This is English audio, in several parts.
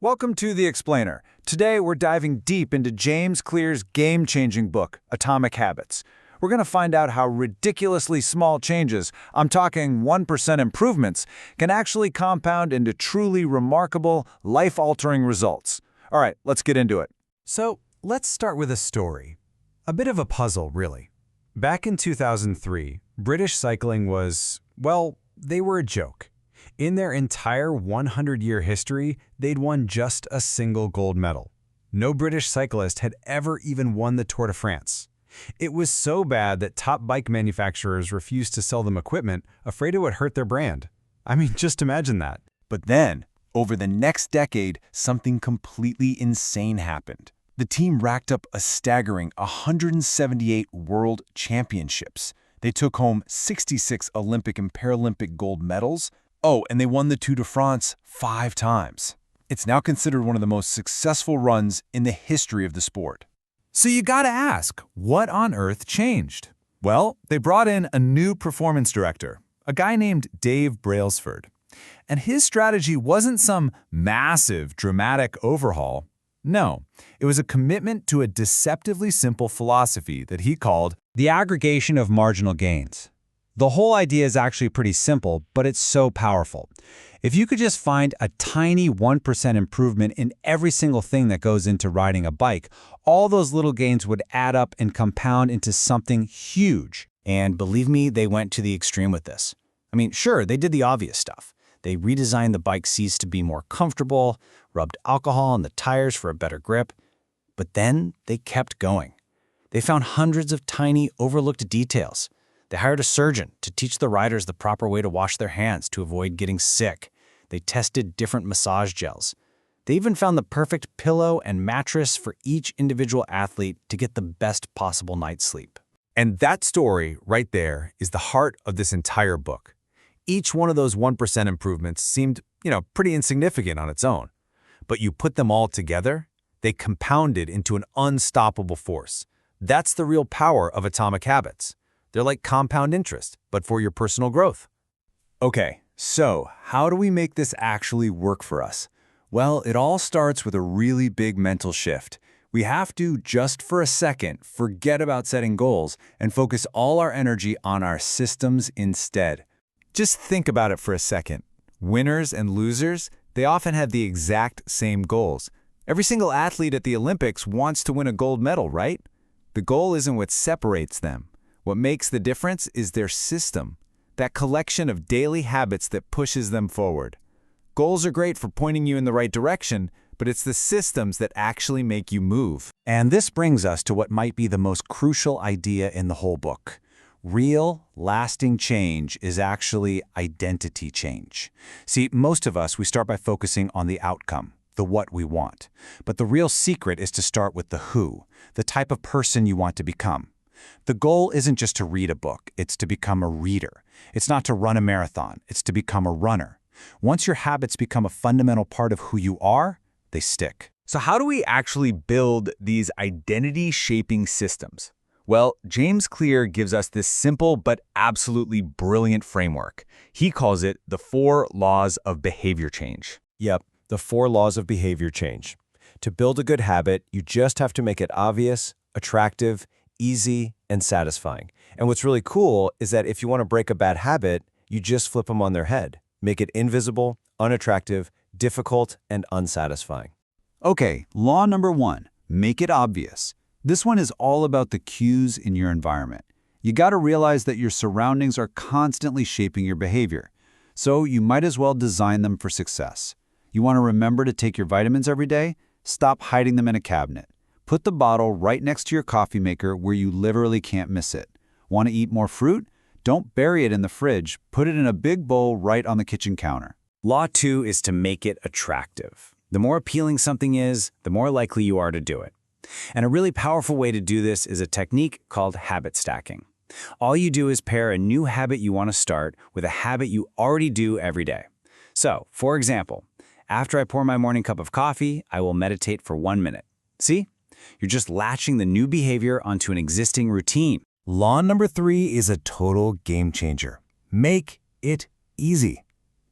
Welcome to The Explainer. Today we're diving deep into James Clear's game-changing book, Atomic Habits. We're going to find out how ridiculously small changes, I'm talking 1% improvements, can actually compound into truly remarkable, life-altering results. All right, let's get into it. So, let's start with a story. A bit of a puzzle, really. Back in 2003, British cycling was, well, they were a joke. In their entire 100-year history, they'd won just a single gold medal. No British cyclist had ever even won the Tour de France. It was so bad that top bike manufacturers refused to sell them equipment, afraid it would hurt their brand. I mean, just imagine that. But then, over the next decade, something completely insane happened. The team racked up a staggering 178 world championships. They took home 66 Olympic and Paralympic gold medals. Oh, and they won the Tour de France 5 times. It's now considered one of the most successful runs in the history of the sport. So you gotta ask, what on earth changed? Well, they brought in a new performance director, a guy named Dave Brailsford. And his strategy wasn't some massive, dramatic overhaul. No, it was a commitment to a deceptively simple philosophy that he called the aggregation of marginal gains. The whole idea is actually pretty simple, but it's so powerful. If you could just find a tiny 1% improvement in every single thing that goes into riding a bike, all those little gains would add up and compound into something huge. And believe me, they went to the extreme with this. I mean, sure, they did the obvious stuff. They redesigned the bike seats to be more comfortable, rubbed alcohol on the tires for a better grip. But then they kept going. They found hundreds of tiny, overlooked details. They hired a surgeon to teach the riders the proper way to wash their hands to avoid getting sick. They tested different massage gels. They even found the perfect pillow and mattress for each individual athlete to get the best possible night's sleep. And that story right there is the heart of this entire book. Each one of those 1% improvements seemed, pretty insignificant on its own. But you put them all together, they compounded into an unstoppable force. That's the real power of Atomic Habits. They're like compound interest, but for your personal growth. Okay, so how do we make this actually work for us? Well, it all starts with a really big mental shift. We have to, just for a second, forget about setting goals and focus all our energy on our systems instead. Just think about it for a second. Winners and losers, they often have the exact same goals. Every single athlete at the Olympics wants to win a gold medal, right? The goal isn't what separates them. What makes the difference is their system, that collection of daily habits that pushes them forward. Goals are great for pointing you in the right direction, but it's the systems that actually make you move. And this brings us to what might be the most crucial idea in the whole book. Real, lasting change is actually identity change. See, most of us, we start by focusing on the outcome, the what we want. But the real secret is to start with the who, the type of person you want to become. The goal isn't just to read a book, it's to become a reader. It's not to run a marathon, it's to become a runner. Once your habits become a fundamental part of who you are, they stick. So how do we actually build these identity-shaping systems? Well, James Clear gives us this simple but absolutely brilliant framework. He calls it the 4 laws of behavior change. Yep, the 4 laws of behavior change. To build a good habit, you just have to make it obvious, attractive, easy, and satisfying. And what's really cool is that if you want to break a bad habit, you just flip them on their head. Make it invisible, unattractive, difficult, and unsatisfying. Okay, law number 1, make it obvious. This one is all about the cues in your environment. You gotta realize that your surroundings are constantly shaping your behavior. So you might as well design them for success. You want to remember to take your vitamins every day? Stop hiding them in a cabinet. Put the bottle right next to your coffee maker where you literally can't miss it. Want to eat more fruit? Don't bury it in the fridge. Put it in a big bowl right on the kitchen counter. Law 2 is to make it attractive. The more appealing something is, the more likely you are to do it. And a really powerful way to do this is a technique called habit stacking. All you do is pair a new habit you want to start with a habit you already do every day. So, for example, after I pour my morning cup of coffee, I will meditate for 1 minute. See? You're just latching the new behavior onto an existing routine. Law number 3 is a total game changer. Make it easy.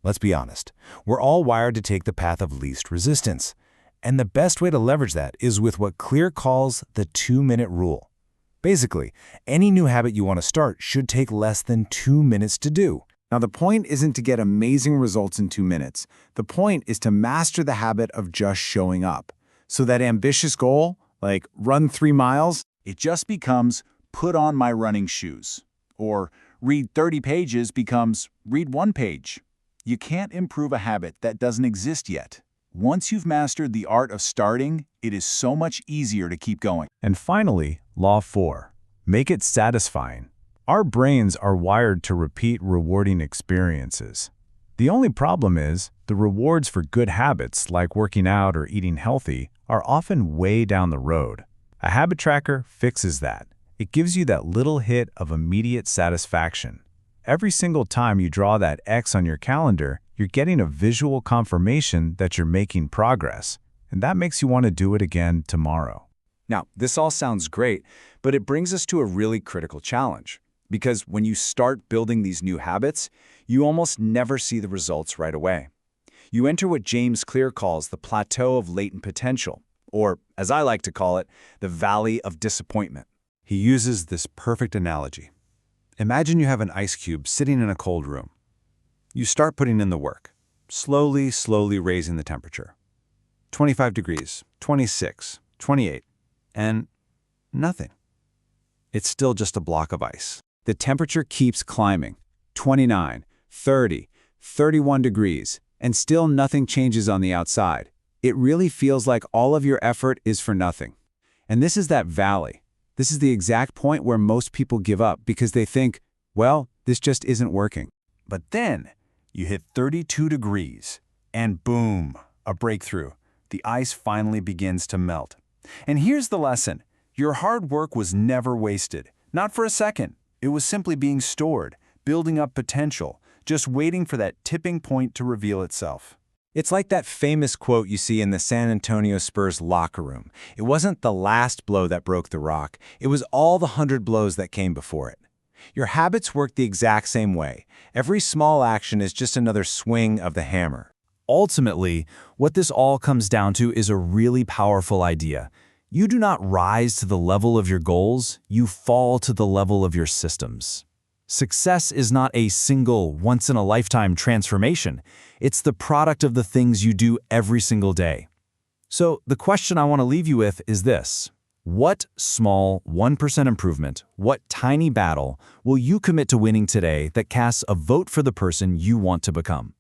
Let's be honest. We're all wired to take the path of least resistance. And the best way to leverage that is with what Clear calls the 2-minute rule. Basically, any new habit you want to start should take less than 2 minutes to do. Now, the point isn't to get amazing results in 2 minutes. The point is to master the habit of just showing up. So that ambitious goal, like run 3 miles, It just becomes put on my running shoes. Or read 30 pages becomes read 1 page. You can't improve a habit that doesn't exist yet. Once you've mastered the art of starting, it is so much easier to keep going. And finally, Law 4. Make it satisfying. Our brains are wired to repeat rewarding experiences. The only problem is, the rewards for good habits like working out or eating healthy are often way down the road. A habit tracker fixes that. It gives you that little hit of immediate satisfaction. Every single time you draw that X on your calendar, you're getting a visual confirmation that you're making progress, and that makes you want to do it again tomorrow. Now, this all sounds great, but it brings us to a really critical challenge. Because when you start building these new habits, you almost never see the results right away. You enter what James Clear calls the plateau of latent potential, or, as I like to call it, the valley of disappointment. He uses this perfect analogy. Imagine you have an ice cube sitting in a cold room. You start putting in the work, slowly raising the temperature. 25 degrees, 26, 28, and nothing. It's still just a block of ice. The temperature keeps climbing, 29, 30, 31 degrees, and still nothing changes on the outside. It really feels like all of your effort is for nothing. And this is that valley. This is the exact point where most people give up because they think, well, this just isn't working. But then you hit 32 degrees, and boom, a breakthrough. The ice finally begins to melt. And here's the lesson. Your hard work was never wasted. Not for a second. It was simply being stored, building up potential, just waiting for that tipping point to reveal itself. It's like that famous quote you see in the San Antonio Spurs locker room. It wasn't the last blow that broke the rock. It was all the 100 blows that came before it. Your habits work the exact same way. Every small action is just another swing of the hammer. Ultimately, what this all comes down to is a really powerful idea. You do not rise to the level of your goals, you fall to the level of your systems. Success is not a single, once-in-a-lifetime transformation. It's the product of the things you do every single day. So the question I want to leave you with is this. What small 1% improvement, what tiny battle will you commit to winning today that casts a vote for the person you want to become?